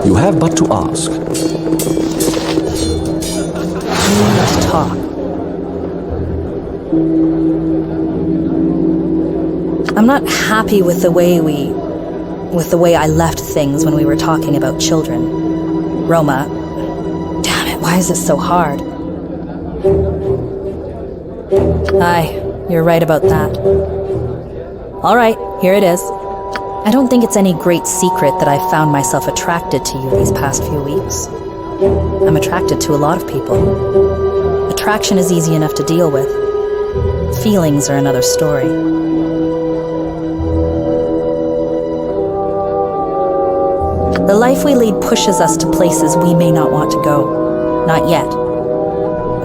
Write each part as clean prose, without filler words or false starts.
You have but to ask. Let's talk. I'm not happy with the way I left things when we were talking about children. Roma, damn it, why is this so hard? Aye, you're right about that. All right, here it is. I don't think it's any great secret that I found myself attracted to you these past few weeks. I'm attracted to a lot of people. Attraction is easy enough to deal with. Feelings are another story. The life we lead pushes us to places we may not want to go. Not yet.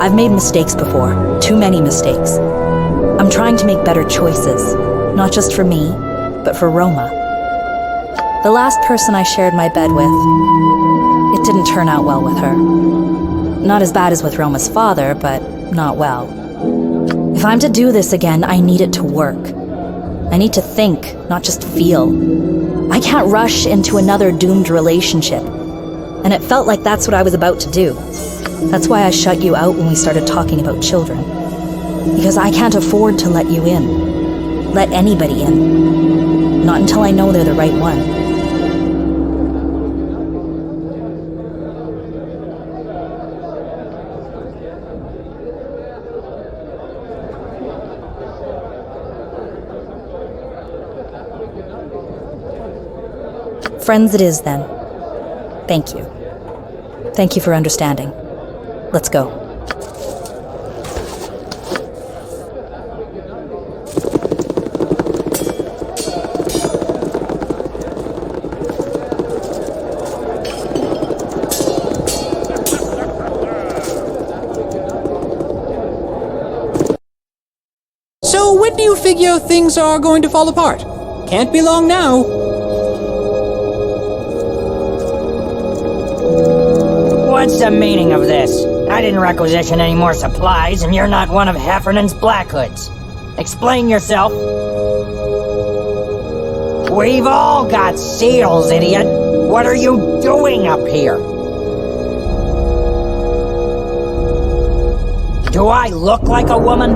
I've made mistakes before, too many mistakes. I'm trying to make better choices, not just for me, but for Roma. The last person I shared my bed with, it didn't turn out well with her. Not as bad as with Roma's father, but not well. If I'm to do this again, I need it to work. I need to think, not just feel. I can't rush into another doomed relationship. And it felt like that's what I was about to do. That's why I shut you out when we started talking about children. Because I can't afford to let you in. Let anybody in. Not until I know they're the right one. Friends it is, then. Thank you. Thank you for understanding. Let's go. So when do you figure things are going to fall apart? Can't be long now. What's the meaning of this? I didn't requisition any more supplies, and you're not one of Heffernaan's Black Hoods. Explain yourself. We've all got seals, idiot. What are you doing up here? Do I look like a woman?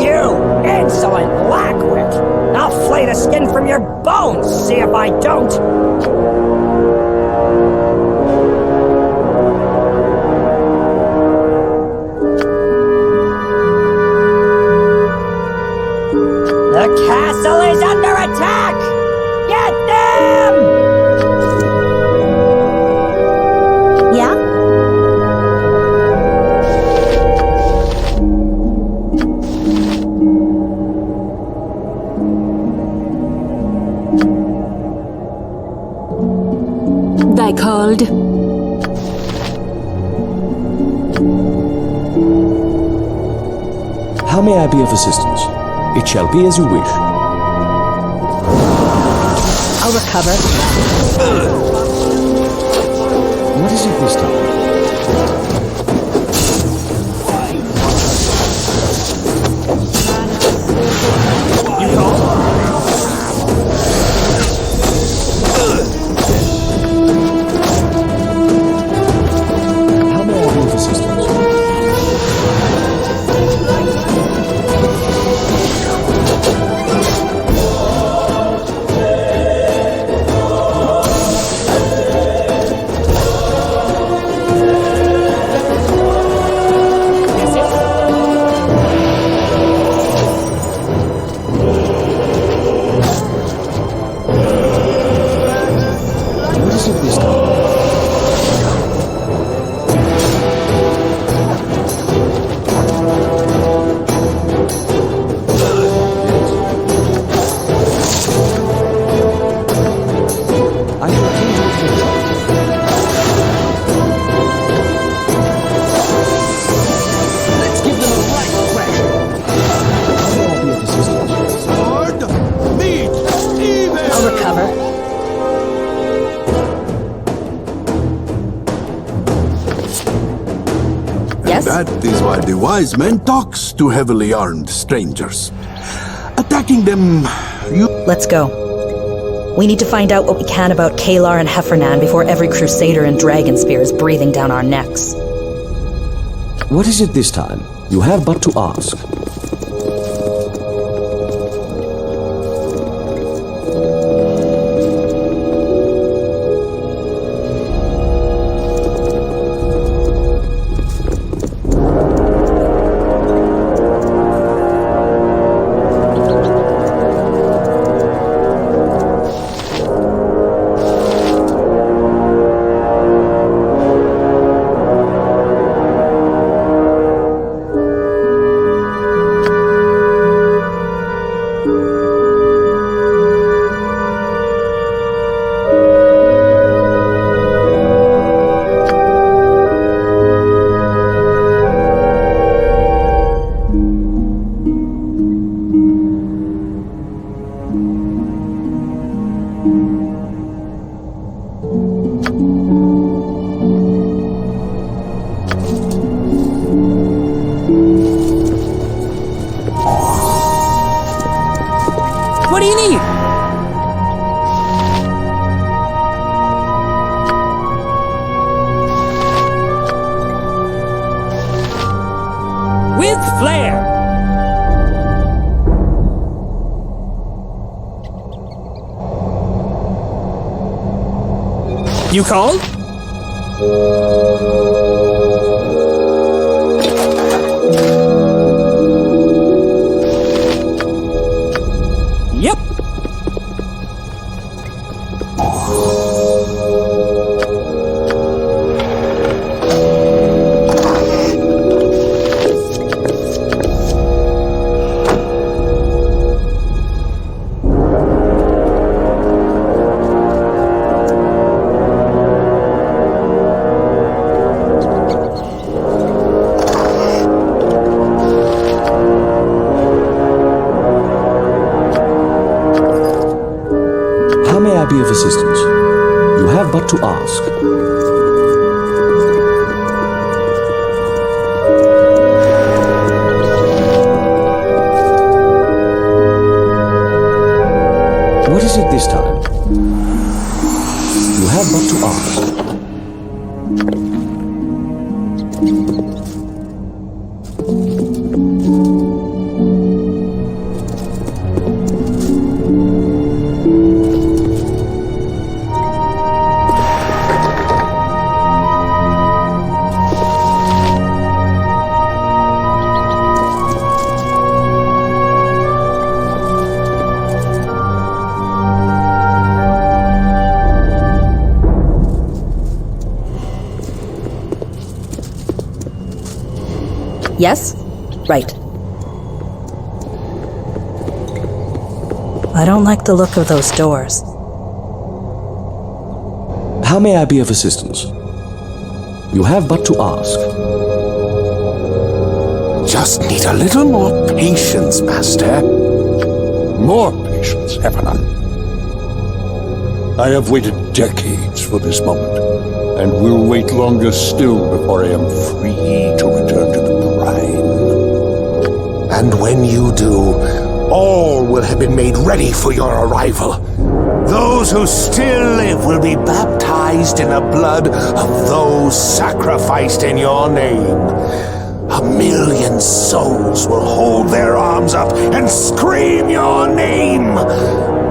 You insolent blackwit! I'll flay the skin from your bones, see if I don't! The castle is under attack! Get them! Yeah? They called. How may I be of assistance? It shall be as you wish. I'll recover. What is it this time? How may I be of assistance? That is what The wise man talks to heavily armed strangers. Attacking them, Let's go. We need to find out what we can about Caelar and Hephernaan before every crusader in Dragonspear is breathing down our necks. What is it this time? You have but to ask. What do you need? With flair! You called? Yep. How may I be of assistance? You have but to ask. What is it this time? You have but to ask. Yes? Right. I don't like the look of those doors. How may I be of assistance? You have but to ask. just need a little more patience, Master. More patience, Hephernaan. I have waited decades for this moment, and will wait longer still before I am free to return to the Prime. And when you do, all will have been made ready for your arrival. Those who still live will be baptized in the blood of those sacrificed in your name. 1,000,000 souls will hold their arms up and scream your name,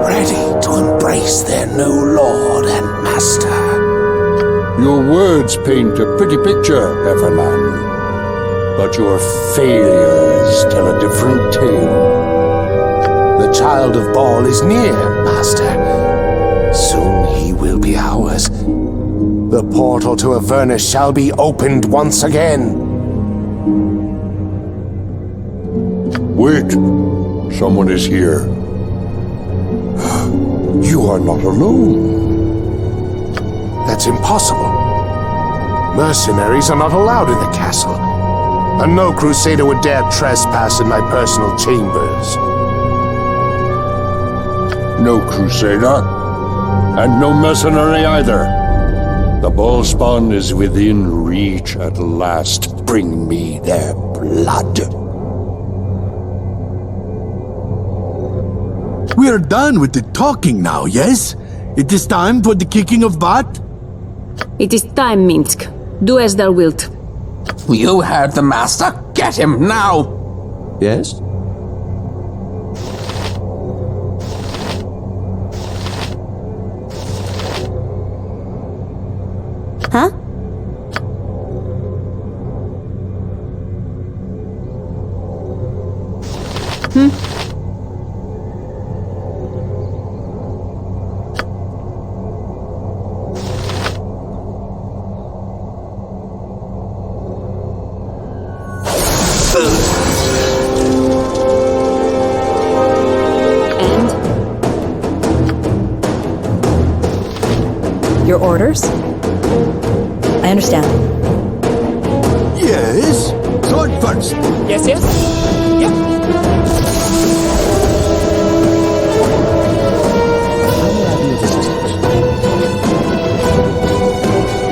ready to embrace their new lord and master. Your words paint a pretty picture, Hephernaan, but your failures tell a different tale. The child of Baal is near, Master. Soon he will be ours. The portal to Avernus shall be opened once again. Wait, someone is here. You are not alone. That's impossible. Mercenaries are not allowed in the castle, and no crusader would dare trespass in my personal chambers. No crusader, and no mercenary either. The ball spawn is within reach at last. Bring me their blood. We're done with the talking now, yes? It is time for the kicking of butt? It is time, Minsk. Do as thou wilt. You heard the master. Get him now! Yes? Huh? And Your orders? I understand. Yes? Sword first. Yes, yes? Yep. How may I be of assistance?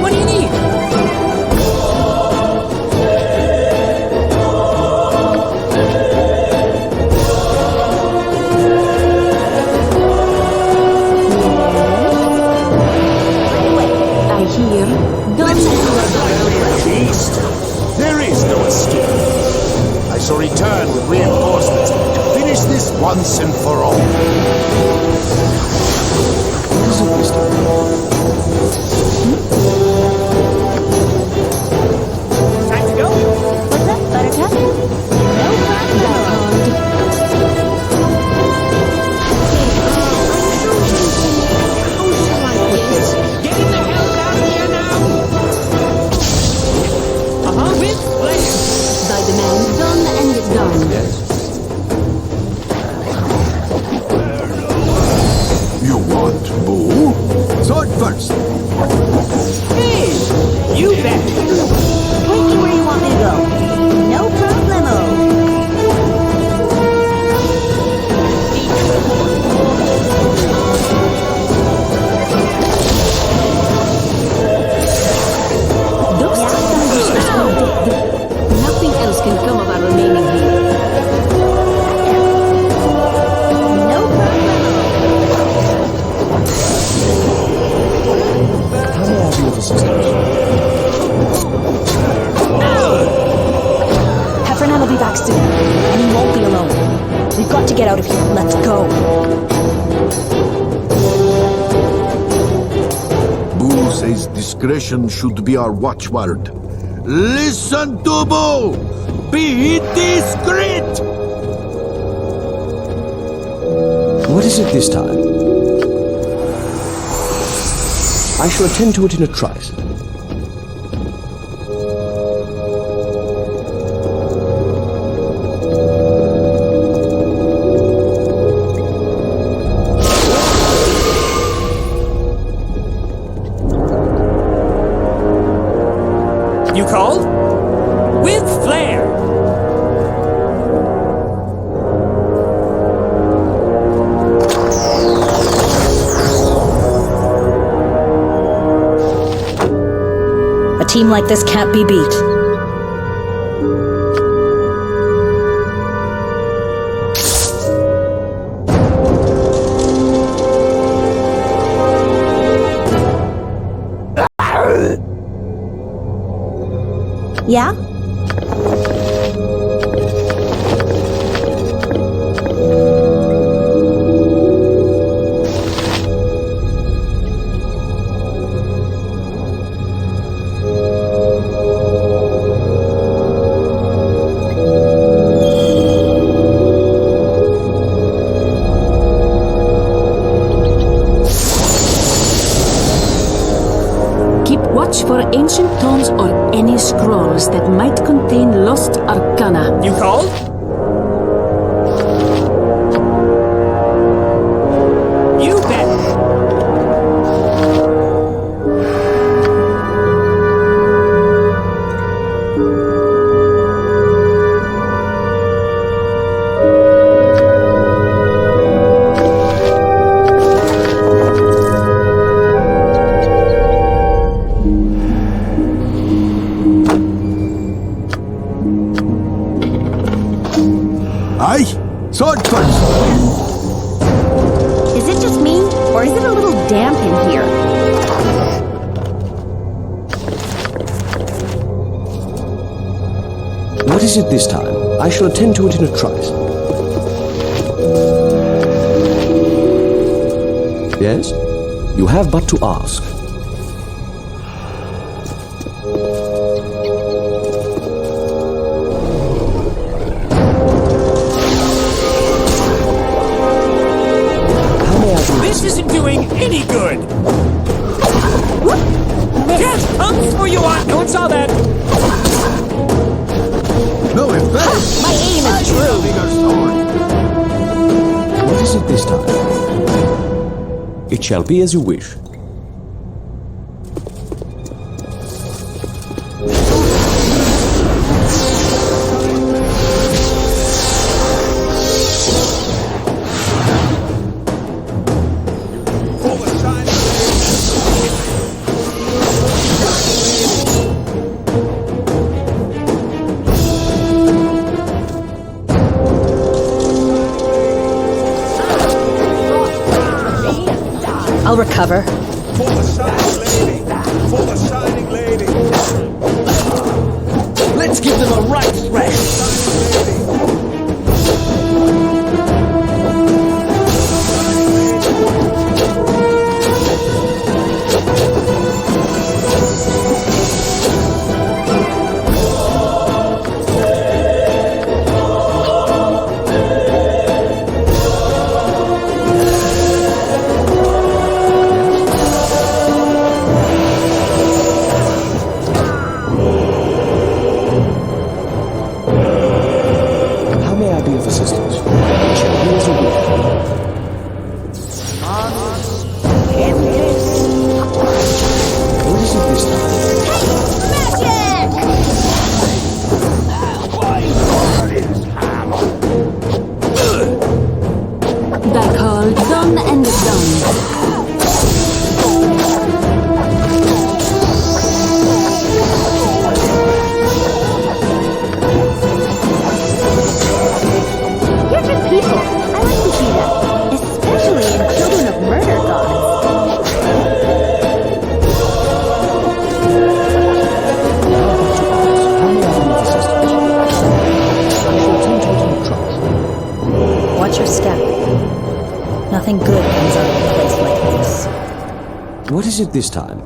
What do you need? I hear guns. Beast! There is no escape. I shall return with reinforcements to finish this once and for all. What is it this time? Time to go? What's up, Buttercup? No problem. Get in the hell out of here now! With pleasure. Thy demand done and done. Yes? You want boo? Sword first. Hey, you bet. Point me where you want me to go. No problemo. Those thunders are dead. Nothing else can come of our remaining here. No problemo. How may I be of assistance? Hephernaan will be back soon, and he won't be alone. We've got to get out of here. Let's go. Boo says discretion should be our watchword. Listen to Boo! Be discreet! What is it this time? I shall attend to it in a trice. You called? With flair. A team like this can't be beat. Yeah? Keep watch for ancient tomes or any scrolls that might contain lost arcana. You called? You bet. Aye, sword first. Is it just me, or is it a little damp in here? What is it this time? I shall attend to it in a trice. Yes? You have but to ask. This isn't doing any good! Death comes for you on... No one saw that! No effect. My aim is true. What is it this time? It shall be as you wish. I'll recover. For the shining lady! For the shining lady! Let's give them a right thresh. Nothing good comes out of a place like this. What is it this time?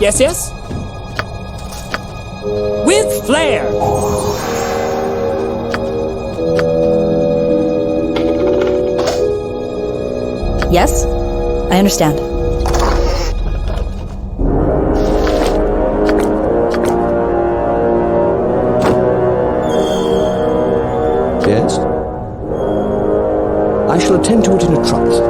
Yes, yes? With flair! Yes? I understand. Yes? I shall attend to it in a trice.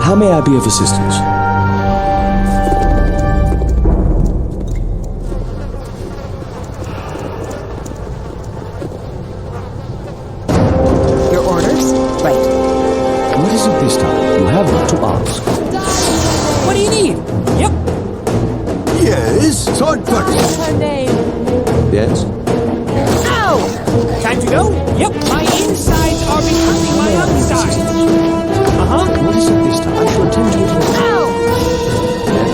How may I be of assistance? Your orders? Right. What is it this time? You have but to ask. What do you need? Yep. Yes, sword first. Her name. Yes? Ow! Time to go? Yep. My insides are becoming my outsides. Uh-huh. What is it this time? I shall attend to it in a trice. Ow! Yes?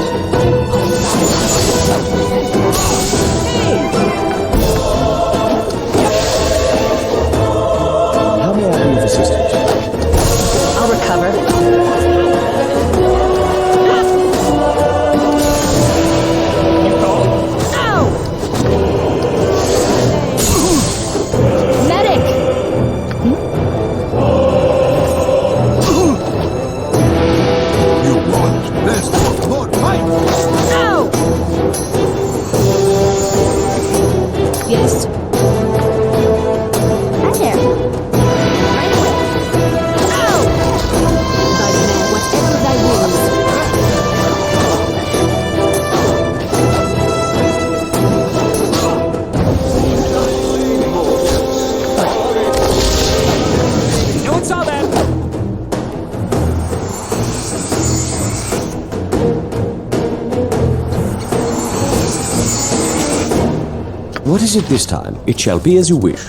is it this time? It shall be as you wish.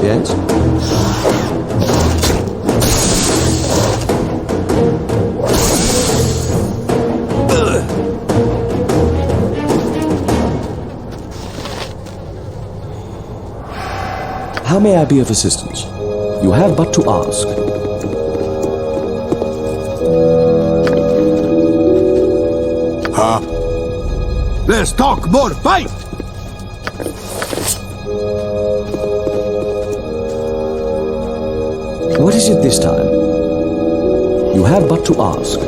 Yes? How may I be of assistance? You have but to ask. Huh? Let's talk more fight! What is it this time? You have but to ask.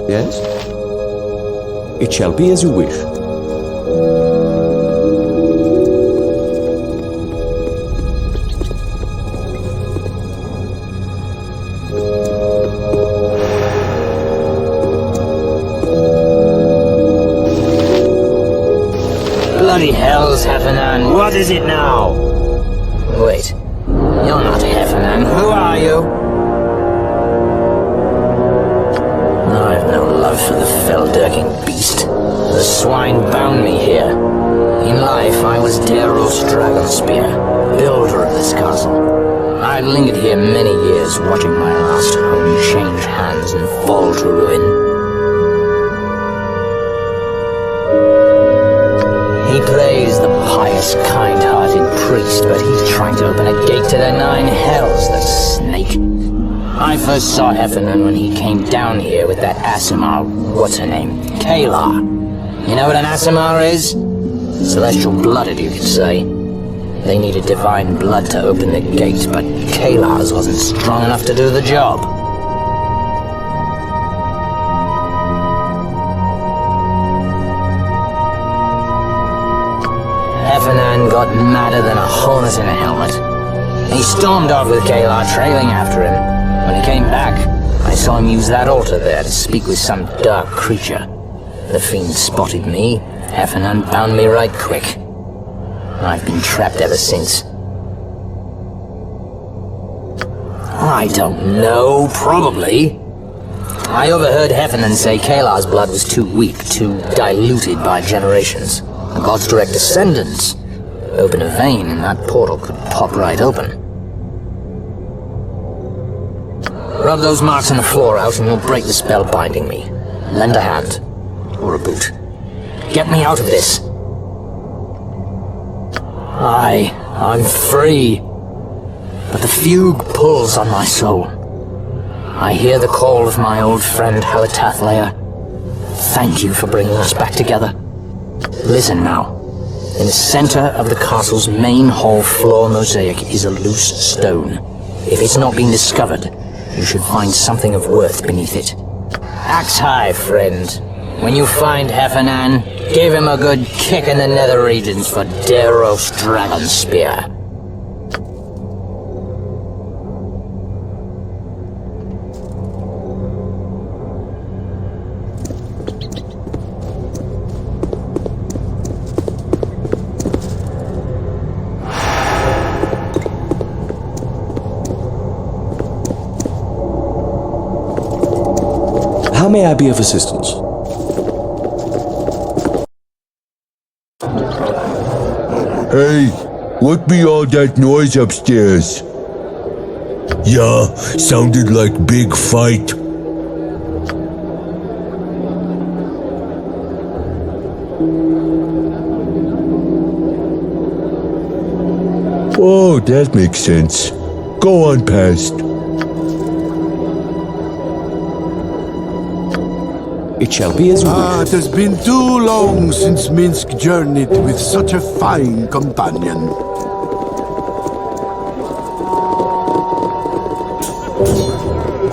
Yes? It shall be as you wish. Bloody hells, Hephernaan, what is it now? Wait, you're not Hephernaan, who are you? I've no love for the fell-dirking beast. The swine bound me here. In life, I was Daeros Dragonspear, builder of this castle. I've lingered here many years, watching my last home change hands and fall to ruin. He plays the pious, kind-hearted priest, but he's trying to open a gate to the nine hells, the snake. I first saw Hephernaan when he came down here with that Aasimar, what's her name, Caelar. You know what an Aasimar is? Celestial blooded, you could say. They needed divine blood to open the gate, but Caelar's wasn't strong enough to do the job. Hephernaan got madder than a hornet in a helmet. He stormed off with Caelar trailing after him. When he came back, I saw him use that altar there to speak with some dark creature. The fiend spotted me. Hephernaan bound me right quick. I've been trapped ever since. I don't know, probably. I overheard Hephernaan say Caelar's blood was too weak, too diluted by generations. The god's direct descendants. Open a vein and that portal could pop right open. Rub those marks on the floor out and you'll break the spell binding me. Lend a hand. Or a boot. Get me out of this. I'm free. But the fugue pulls on my soul. I hear the call of my old friend Halatathlayer. Thank you for bringing us back together. Listen now. In the center of the castle's main hall floor mosaic is a loose stone. If it's not been discovered, you should find something of worth beneath it. Axe high, friend. When you find Hephernaan, give him a good kick in the nether regions for Daeros Dragonspear. How may I be of assistance? Hey, what be all that noise upstairs? Yeah, sounded like big fight. Oh, that makes sense. Go on past. It shall be as you wish. It has been too long since Minsk journeyed with such a fine companion.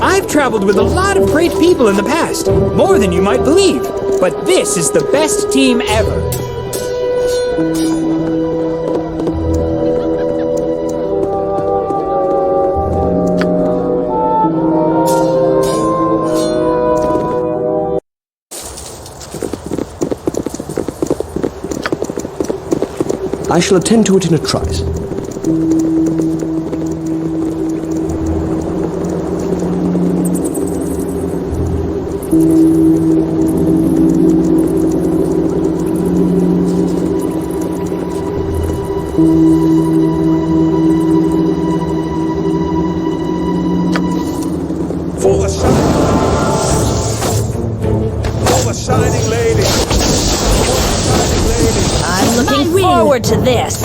I've traveled with a lot of great people in the past, more than you might believe. But this is the best team ever. I shall attend to it in a trice. I'm looking forward to this.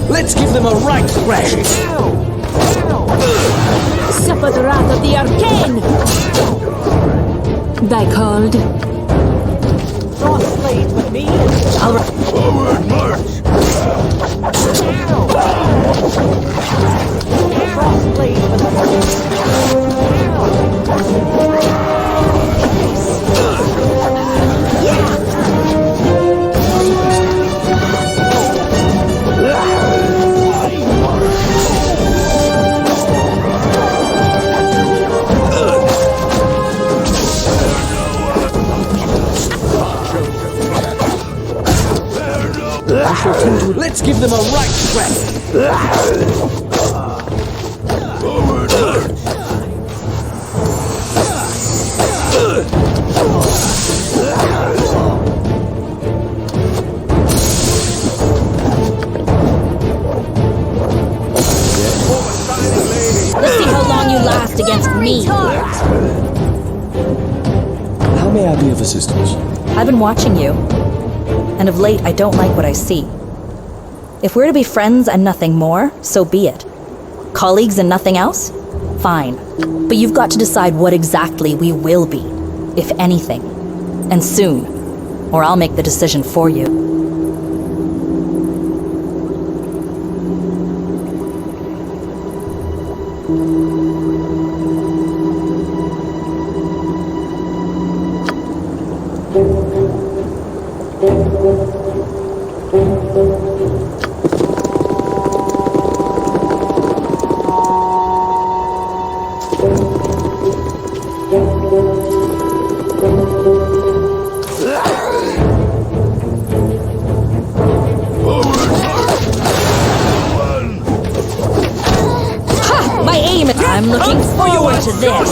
Let's give them a right thrashing. Suffer the wrath of the arcane! Thy called. Cross blades with me. Forward march! Cross blades with Let's give them a right thrashing. Forward march! Let's see how long you last against me. How may I be of assistance? I've been watching you, and of late I don't like what I see. If we're to be friends and nothing more, so be it. Colleagues and nothing else? Fine. But you've got to decide what exactly we will be, if anything. And soon, or I'll make the decision for you. I'm looking forward to this.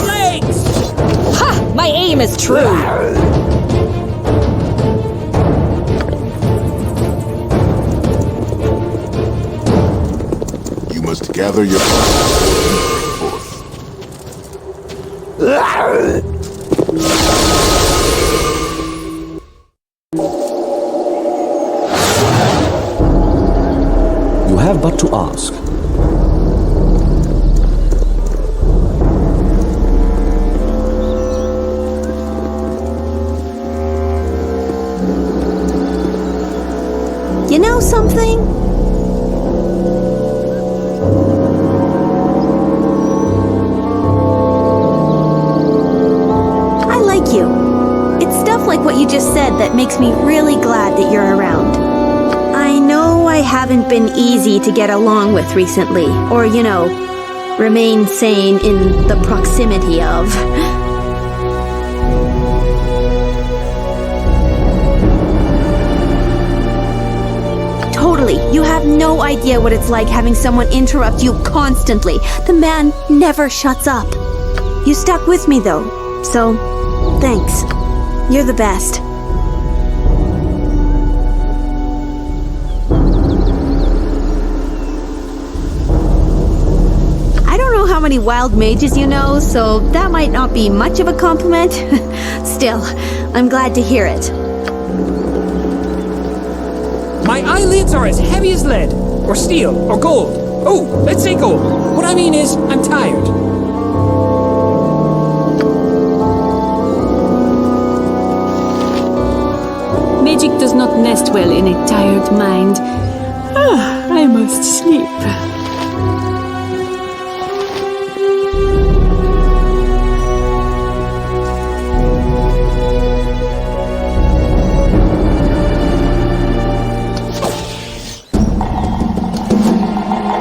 Ha! My aim is true. You must gather your You have but to ask. You know something? I like you. It's stuff like what you just said that makes me really glad that you're around. I know I haven't been easy to get along with recently, or, remain sane in the proximity of. Totally. You have no idea what it's like having someone interrupt you constantly. The man never shuts up. You stuck with me, though, so thanks. You're the best. I don't know how many wild mages you know, so that might not be much of a compliment. Still, I'm glad to hear it. My eyelids are as heavy as lead, or steel, or gold. Oh, let's say gold. What I mean is, I'm tired. Magic does not nest well in a tired mind. I must sleep.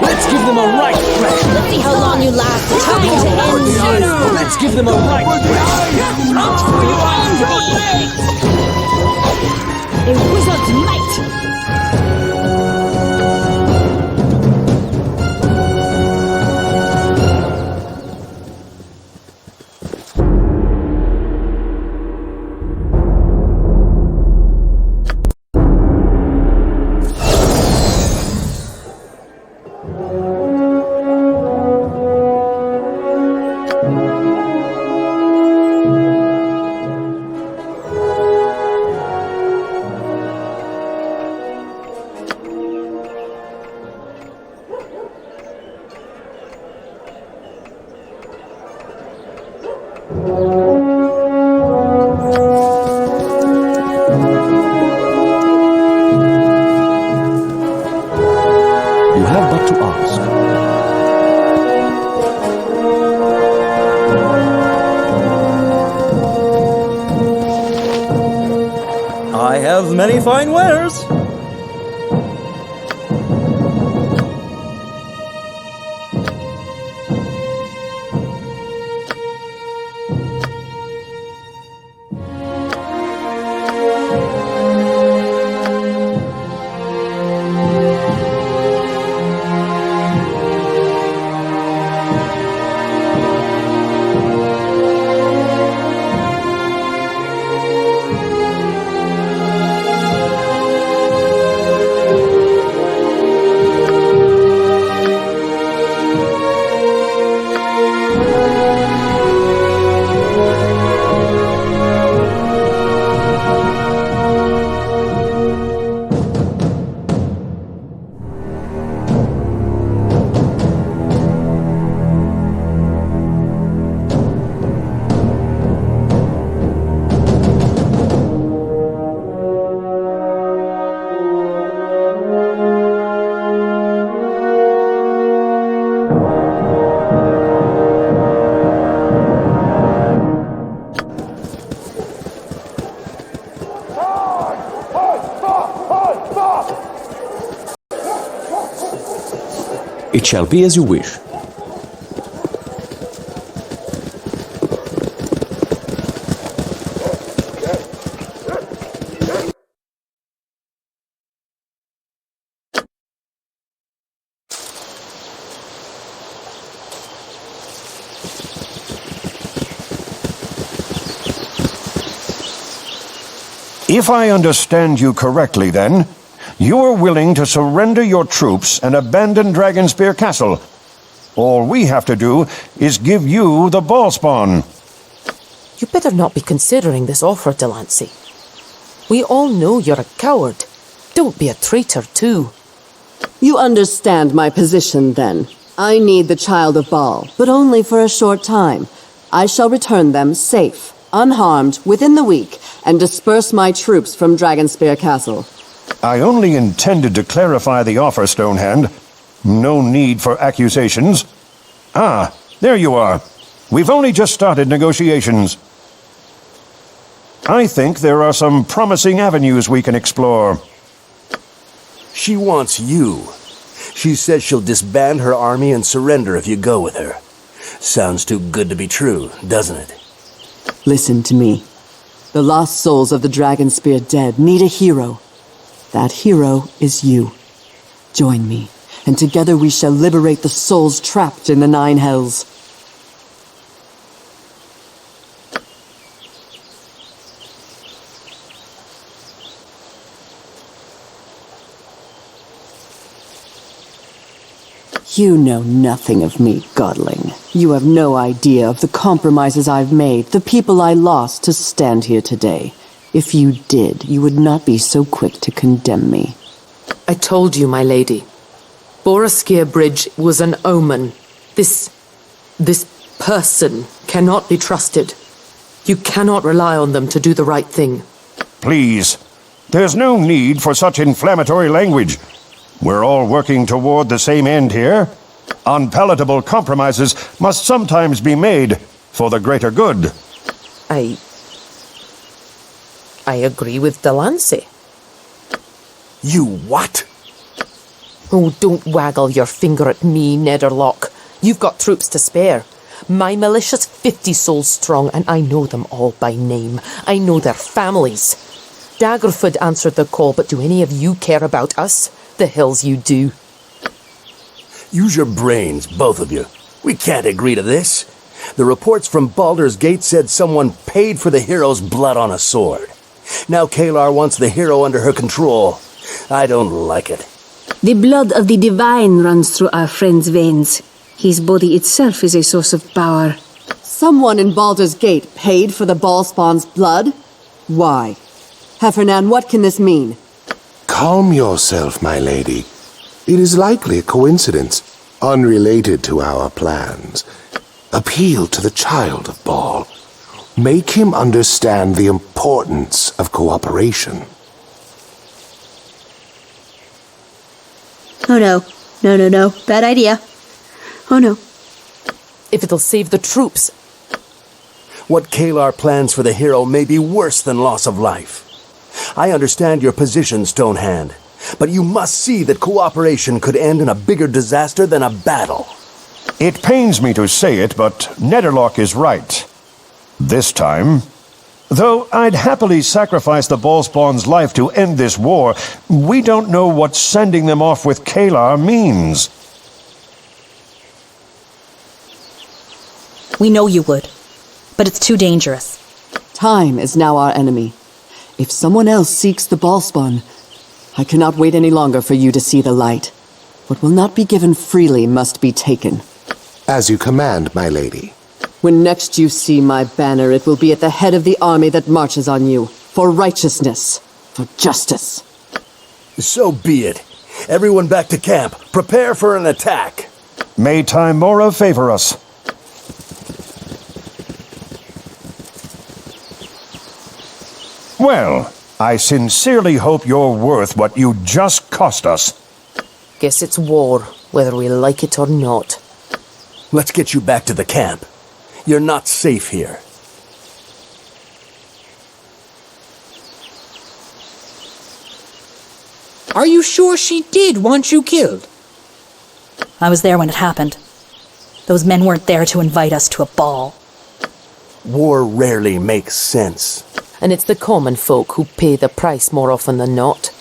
Let's see how long you last. Time to end. Let's give them a right. A wizard's might! You have but to ask. I have many fine wares. It shall be as you wish. If I understand you correctly, then, you are willing to surrender your troops and abandon Dragonspear Castle. All we have to do is give you the ball spawn. You better not be considering this offer, Delancey. We all know you're a coward. Don't be a traitor, too. You understand my position, then. I need the Child of Baal, but only for a short time. I shall return them safe, unharmed, within the week, and disperse my troops from Dragonspear Castle. I only intended to clarify the offer, Stonehand. No need for accusations. Ah, there you are. We've only just started negotiations. I think there are some promising avenues we can explore. She wants you. She says she'll disband her army and surrender if you go with her. Sounds too good to be true, doesn't it? Listen to me. The lost souls of the Dragonspear dead need a hero. That hero is you. Join me, and together we shall liberate the souls trapped in the Nine Hells. You know nothing of me, godling. You have no idea of the compromises I've made, the people I lost to stand here today. If you did, you would not be so quick to condemn me. I told you, my lady. Boroskir Bridge was an omen. This person cannot be trusted. You cannot rely on them to do the right thing. Please, there's no need for such inflammatory language. We're all working toward the same end here. Unpalatable compromises must sometimes be made for the greater good. I agree with Delancey. You what? Oh, don't waggle your finger at me, Nederlock. You've got troops to spare. My militia's 50 souls strong, and I know them all by name. I know their families. Daggerfoot answered the call, but do any of you care about us? The hills you do. Use your brains, both of you. We can't agree to this. The reports from Baldur's Gate said someone paid for the hero's blood on a sword. Now Caelar wants the hero under her control. I don't like it. The blood of the divine runs through our friend's veins. His body itself is a source of power. Someone in Baldur's Gate paid for the Ballspawn's blood? Why? Hephernaan, what can this mean? Calm yourself, my lady. It is likely a coincidence, unrelated to our plans. Appeal to the child of Ball. Make him understand the importance of cooperation. Oh no. No. Bad idea. Oh no. If it'll save the troops. What Caelar plans for the hero may be worse than loss of life. I understand your position, Stonehand, but you must see that cooperation could end in a bigger disaster than a battle. It pains me to say it, but Nederlock is right. This time. Though I'd happily sacrifice the Ballspawn's life to end this war, we don't know what sending them off with Caelar means. We know you would, but it's too dangerous. Time is now our enemy. If someone else seeks the Ballspawn, I cannot wait any longer for you to see the light. What will not be given freely must be taken. As you command, my lady. When next you see my banner, it will be at the head of the army that marches on you. For righteousness. For justice. So be it. Everyone back to camp. Prepare for an attack. May Time Mora favor us. Well, I sincerely hope you're worth what you just cost us. Guess it's war, whether we like it or not. Let's get you back to the camp. You're not safe here. Are you sure she did want you killed? I was there when it happened. Those men weren't there to invite us to a ball. War rarely makes sense. And it's the common folk who pay the price more often than not.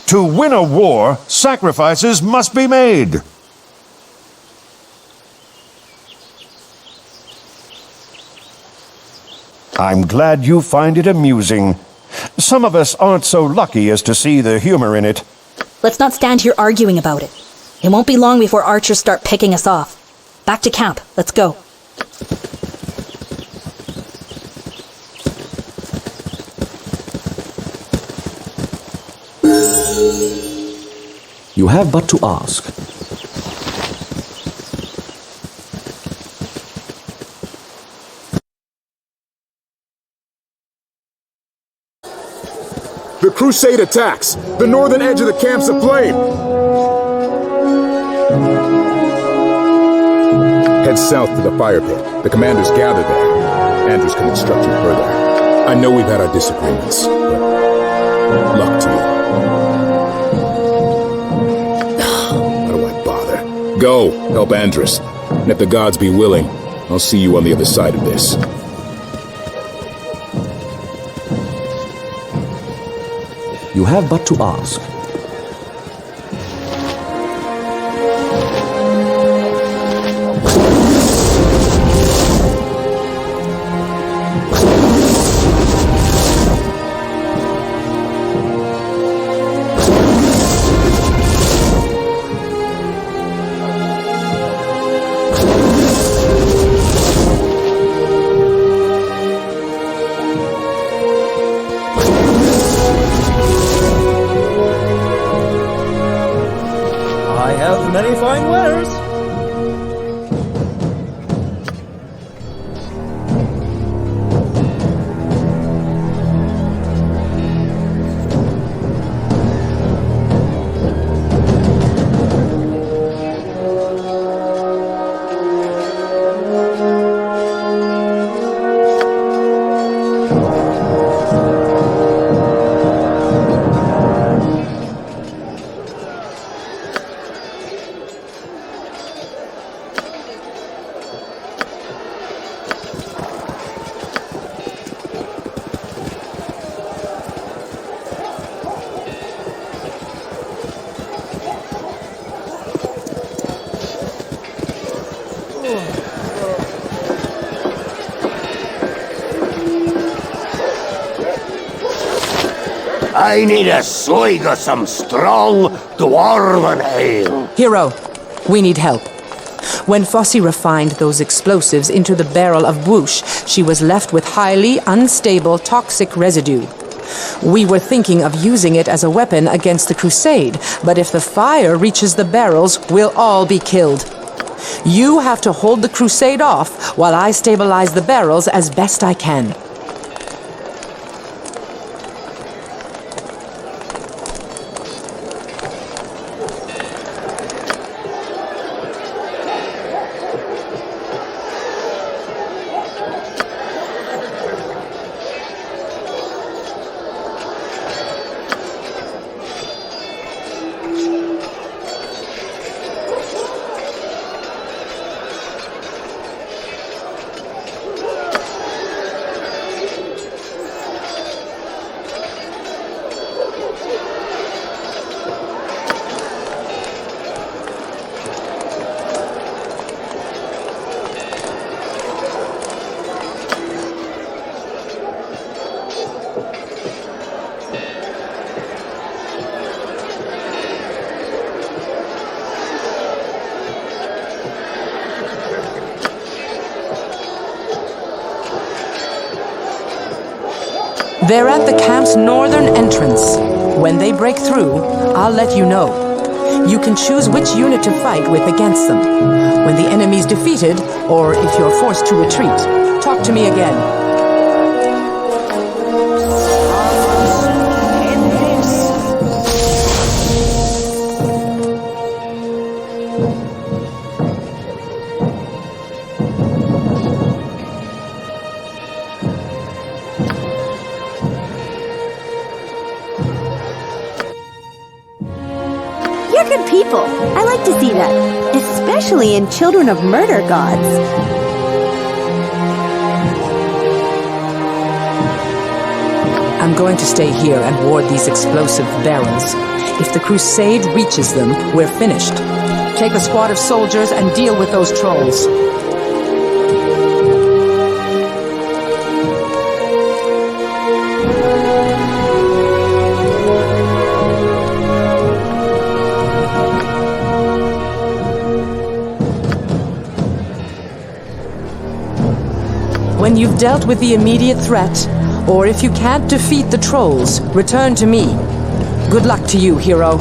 To win a war, sacrifices must be made. I'm glad you find it amusing. Some of us aren't so lucky as to see the humor in it. Let's not stand here arguing about it. It won't be long before archers start picking us off. Back to camp. Let's go. You have but to ask. The crusade attacks! The northern edge of the camp's aflame! Head south to the fire pit. The commanders gather there. Andrews can instruct you further. I know we've had our disagreements, but luck to you. Why do I bother? Go, help Andrus. And if the gods be willing, I'll see you on the other side of this. You have but to ask. Many fine wares. I need a swig of some strong dwarven ale. Hero, we need help. When Fossey refined those explosives into the barrel of whoosh, she was left with highly unstable toxic residue. We were thinking of using it as a weapon against the crusade, but if the fire reaches the barrels, we'll all be killed. You have to hold the crusade off while I stabilize the barrels as best I can. They're at the camp's northern entrance. When they break through, I'll let you know. You can choose which unit to fight with against them. When the enemy's defeated, or if you're forced to retreat, talk to me again. You're good people. I like to see that. Especially in children of murder gods. I'm going to stay here and ward these explosive barrels. If the crusade reaches them, we're finished. Take a squad of soldiers and deal with those trolls. When you've dealt with the immediate threat, or if you can't defeat the trolls, return to me. Good luck to you, hero.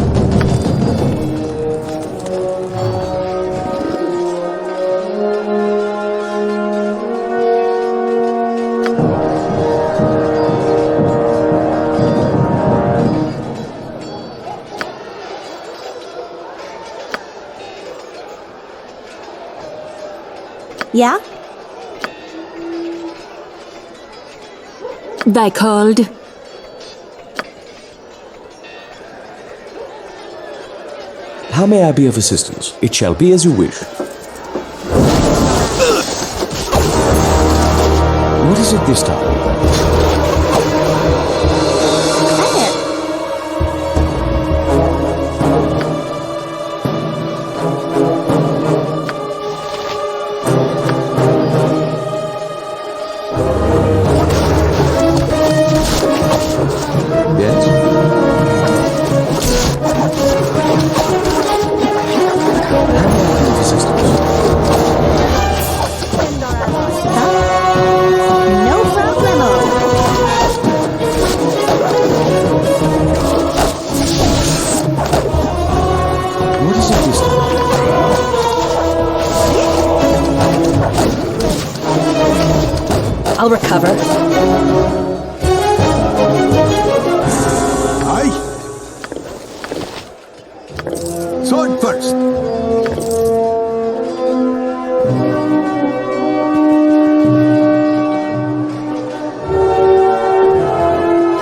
Yeah? Thy called? How may I be of assistance? It shall be as you wish. What is it this time? I'll recover. Aye. Sword first.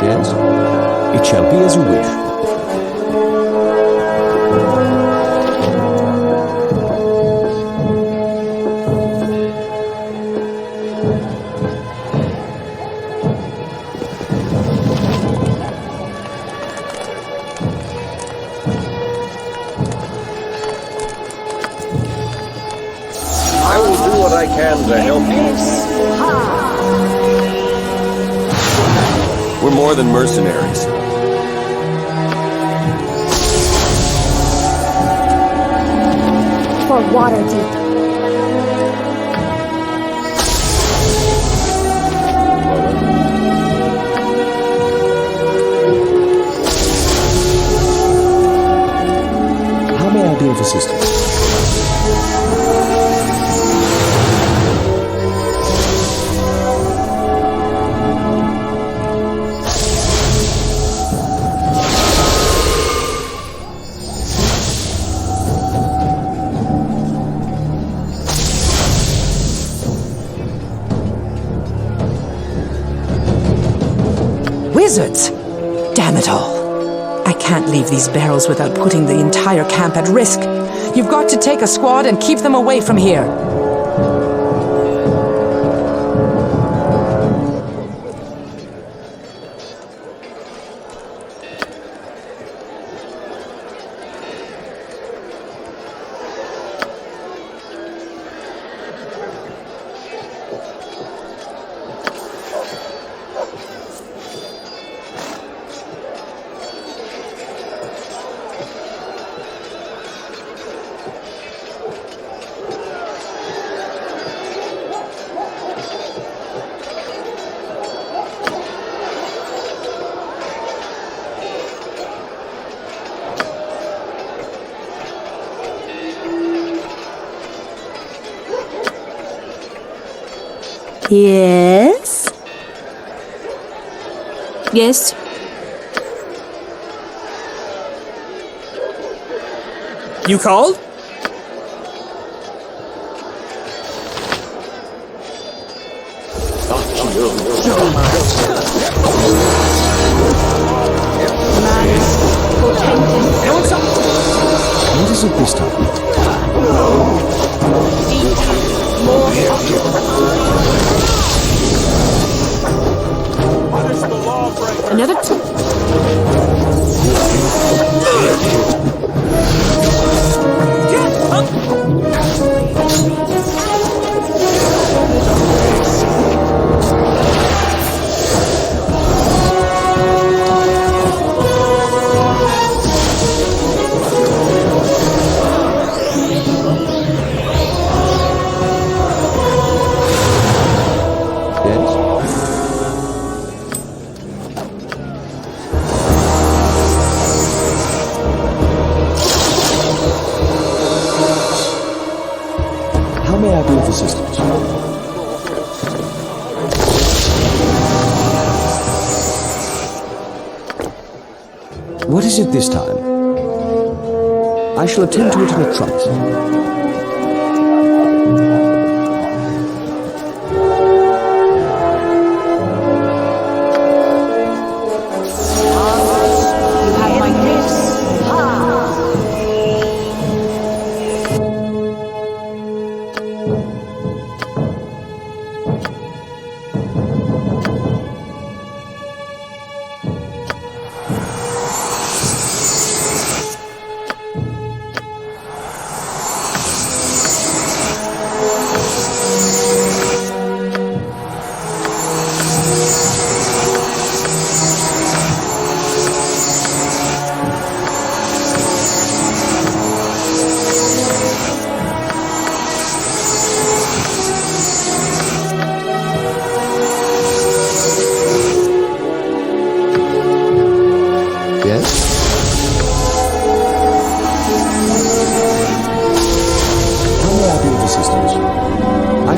Yes? It shall be as you wish. I will do what I can to help you. We're more than mercenaries. For Waterdeep. How may I be of assistance? Wizards! Damn it all. I can't leave these barrels without putting the entire camp at risk. You've got to take a squad and keep them away from here. Yes? Yes? You called? What is it this time? Another How may I be of assistance? What is it this time? I shall attend to it in a trice.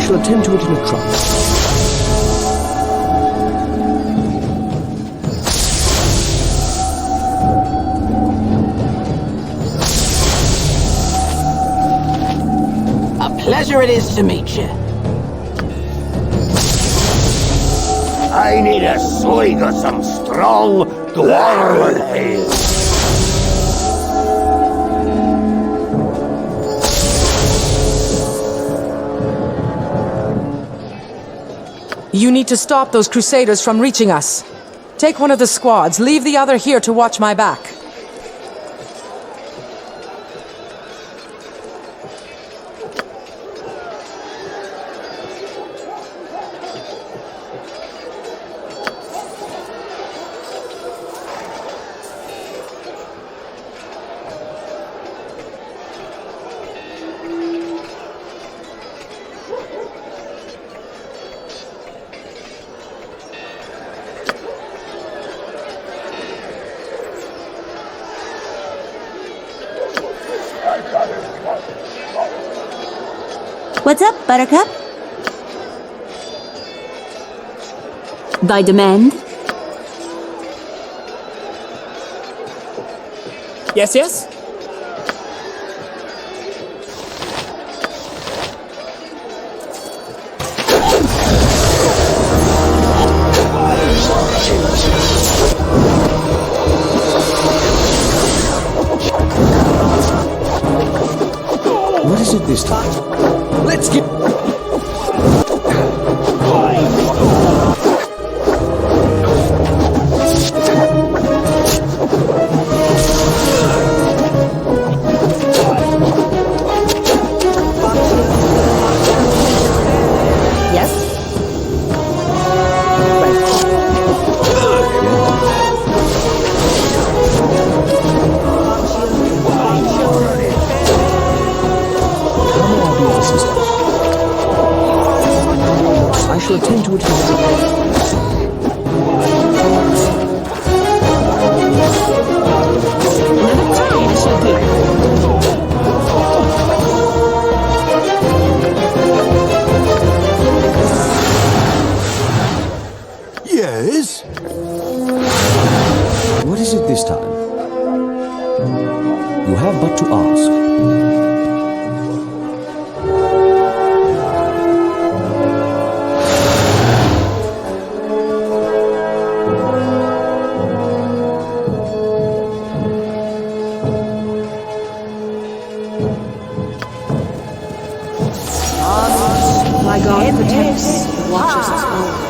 shall attend to it in a trice. Pleasure it is to meet you. I need a swig of some strong dwarven ale. You need to stop those crusaders from reaching us. Take one of the squads, leave the other here to watch my back. What's up, Buttercup? Thy demand? Yes, yes? What is it this time? Let's get... I shall attend to it Yes? What is it this time? You have but to ask. My God protects and watches us all.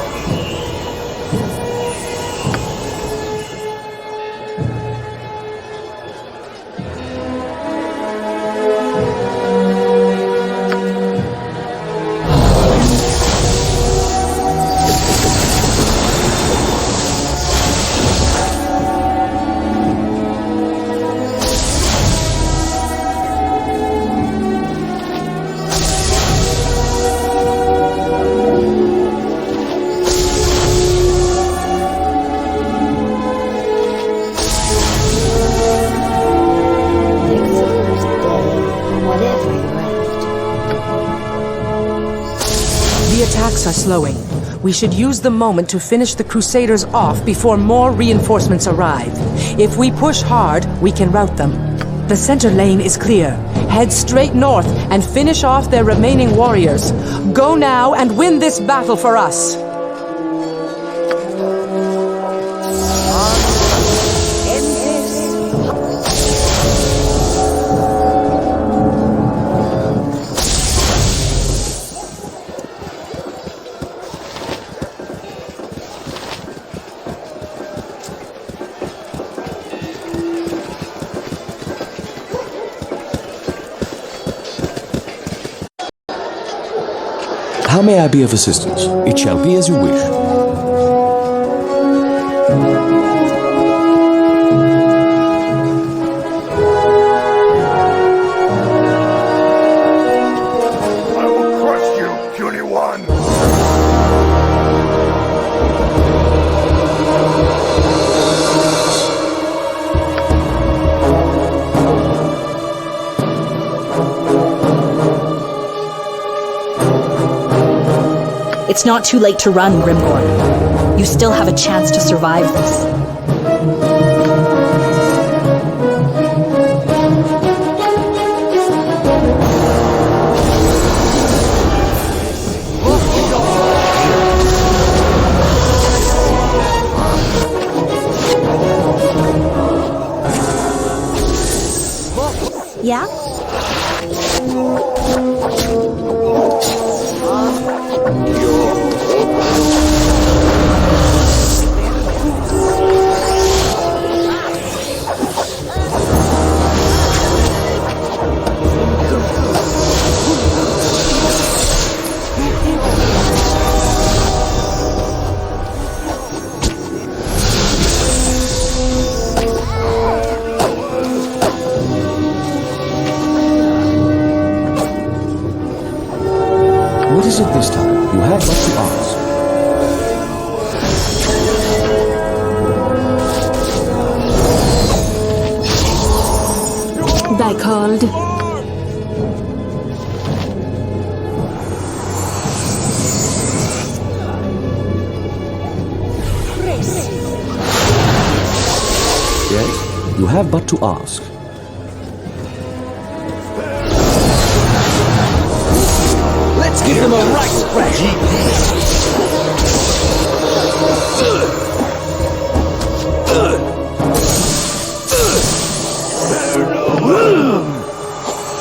Attacks are slowing. We should use the moment to finish the Crusaders off before more reinforcements arrive. If we push hard, we can rout them. The center lane is clear. Head straight north and finish off their remaining warriors. Go now and win this battle for us. How may I be of assistance? It shall be as you wish. I will crush you, puny one! It's not too late to run, Grimgor. You still have a chance to survive this. Yeah? What is it this time? You have but to ask. Thy called. Yes? You have but to ask. Let's give them a right thrashing.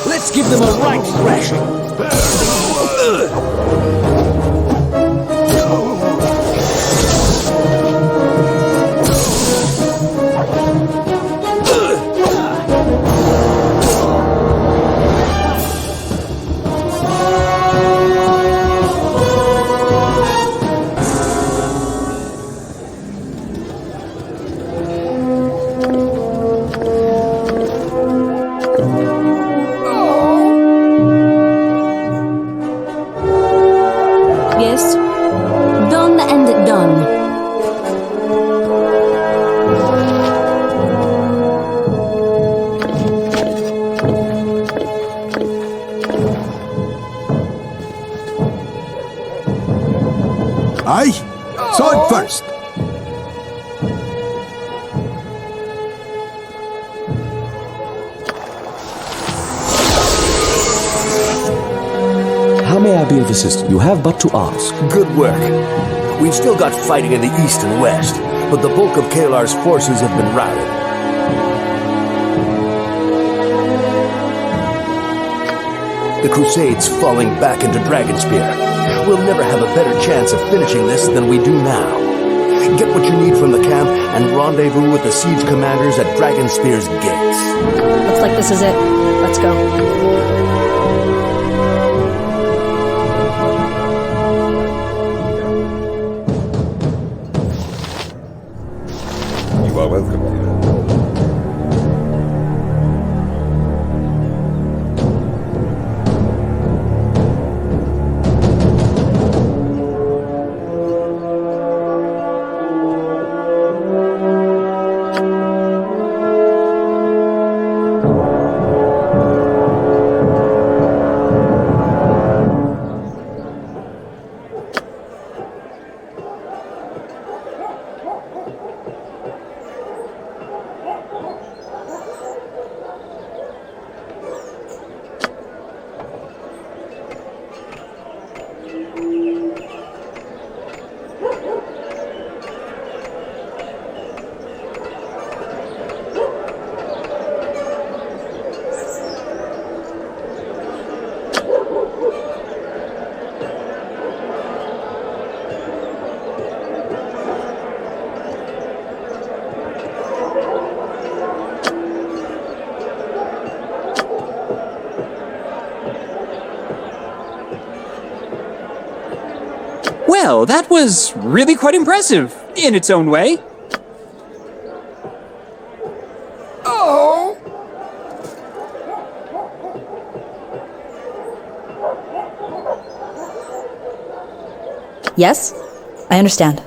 Let's give them a right thrashing. Yes? Done and done. Aye? Sword first. How may I be of assistance? You have but to ask. Good work. We've still got fighting in the east and west, but the bulk of Caelar's forces have been routed. The Crusades falling back into Dragonspear. We'll never have a better chance of finishing this than we do now. Get what you need from the camp and rendezvous with the siege commanders at Dragonspear's gates. Looks like this is it. Let's go. You are welcome here. Well, that was really quite impressive, in its own way. Oh! Yes? I understand.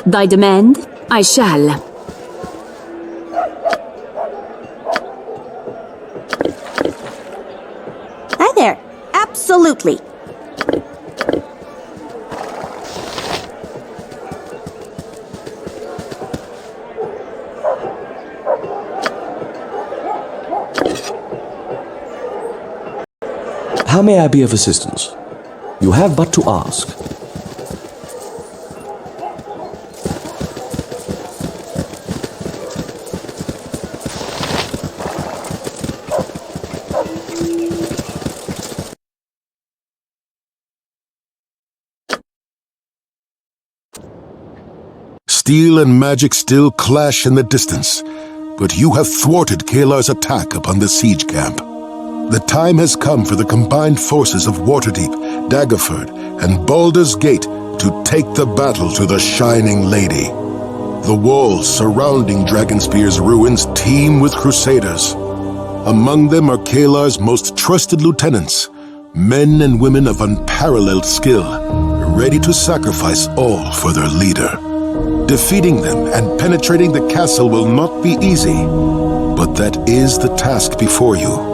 Thy demand? I shall. Hi there. Absolutely. How may I be of assistance? You have but to ask. Steel and magic still clash in the distance, but you have thwarted Caelar's attack upon the siege camp. The time has come for the combined forces of Waterdeep, Daggerford, and Baldur's Gate to take the battle to the Shining Lady. The walls surrounding Dragonspear's ruins teem with crusaders. Among them are Caelar's most trusted lieutenants, men and women of unparalleled skill, ready to sacrifice all for their leader. Defeating them and penetrating the castle will not be easy, but that is the task before you.